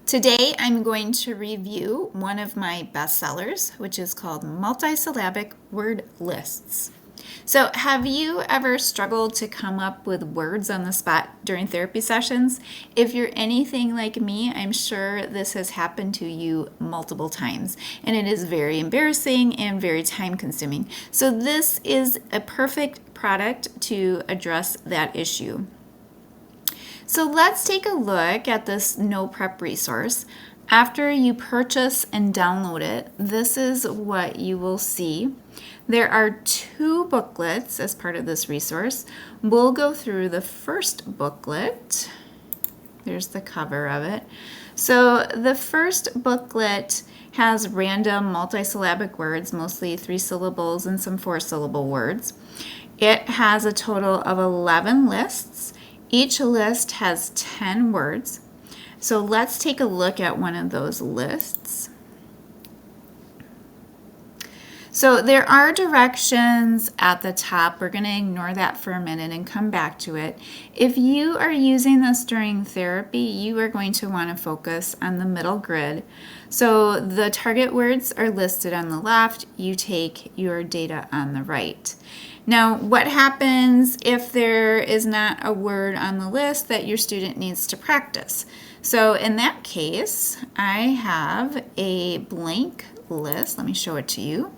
Today I'm going to review one of my bestsellers, which is called Multisyllabic Word Lists. So have you ever struggled to come up with words on the spot during therapy sessions? If you're anything like me, I'm sure this has happened to you multiple times, and it is very embarrassing and very time consuming. So this is a perfect product to address that issue. So let's take a look at this no prep resource. After you purchase and download it, this is what you will see. There are 2 booklets as part of this resource. We'll go through the first booklet. There's the cover of it. So the first booklet has random multisyllabic words, mostly 3 syllables and some 4-syllable words. It has a total of 11 lists. Each list has 10 words. So let's take a look at one of those lists. So there are directions at the top. We're going to ignore that for a minute and come back to it. If you are using this during therapy, you are going to want to focus on the middle grid. So the target words are listed on the left. You take your data on the right. Now, what happens if there is not a word on the list that your student needs to practice? So in that case, I have a blank list. Let me show it to you.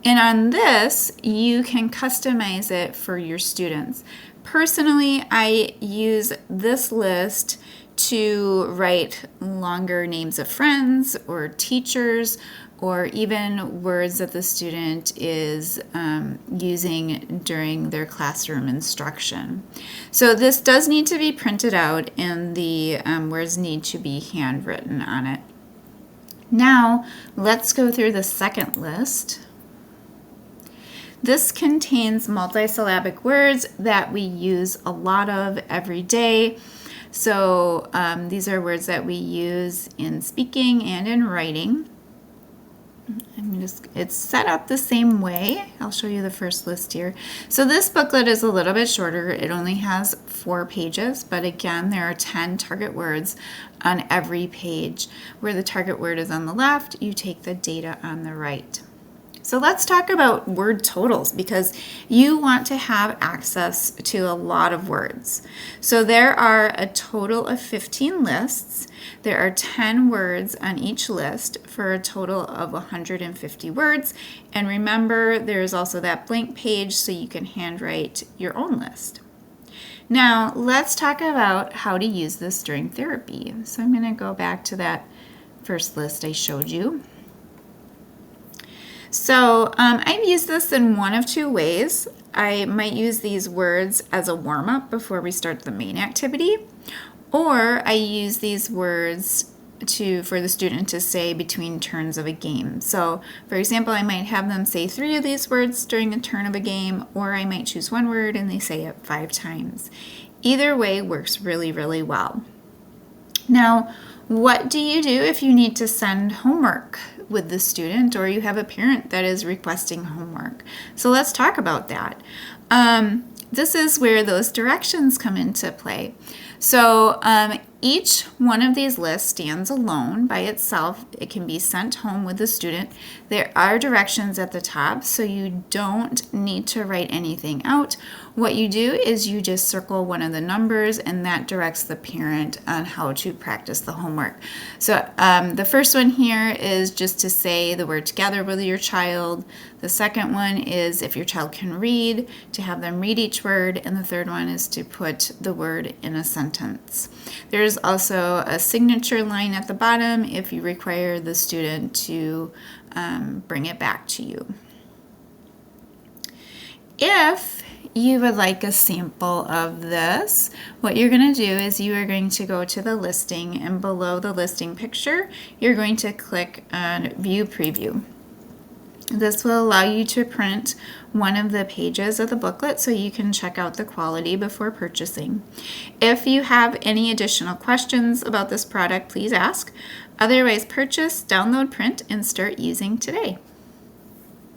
And on this, you can customize it for your students. Personally, I use this list to write longer names of friends or teachers, or even words that the student is using during their classroom instruction. So this does need to be printed out, and the words need to be handwritten on it. Now, let's go through the second list. This contains multisyllabic words that we use a lot of every day. So these are words that we use in speaking and in writing. It's set up the same way. I'll show you the first list here. So this booklet is a little bit shorter. It only has 4 pages, but again, there are 10 target words on every page. Where the target word is on the left, you take the data on the right. So let's talk about word totals, because you want to have access to a lot of words. So there are a total of 15 lists. There are 10 words on each list for a total of 150 words. And remember, there's also that blank page so you can handwrite your own list. Now, let's talk about how to use this during therapy. So I'm going to go back to that first list I showed you. So I've used this in one of 2 ways. I might use these words as a warm-up before we start the main activity, or I use these words for the student to say between turns of a game. So for example, I might have them say 3 of these words during a turn of a game, or I might choose 1 word and they say it 5 times. Either way works really, really well. Now, what do you do if you need to send homework with the student, or you have a parent that is requesting homework? So let's talk about that. This is where those directions come into play. So each one of these lists stands alone by itself. It can be sent home with the student. There are directions at the top, so you don't need to write anything out. What you do is you just circle one of the numbers, and that directs the parent on how to practice the homework. So the first one here is just to say the word together with your child. The second one is if your child can read, to have them read each word. And the third one is to put the word in a sentence. There's also a signature line at the bottom if you require the student to bring it back to you. If you would like a sample of this, what you're going to do is you are going to go to the listing, and below the listing picture, you're going to click on View Preview. This will allow you to print one of the pages of the booklet so you can check out the quality before purchasing. If you have any additional questions about this product, please ask. Otherwise, purchase, download, print, and start using today.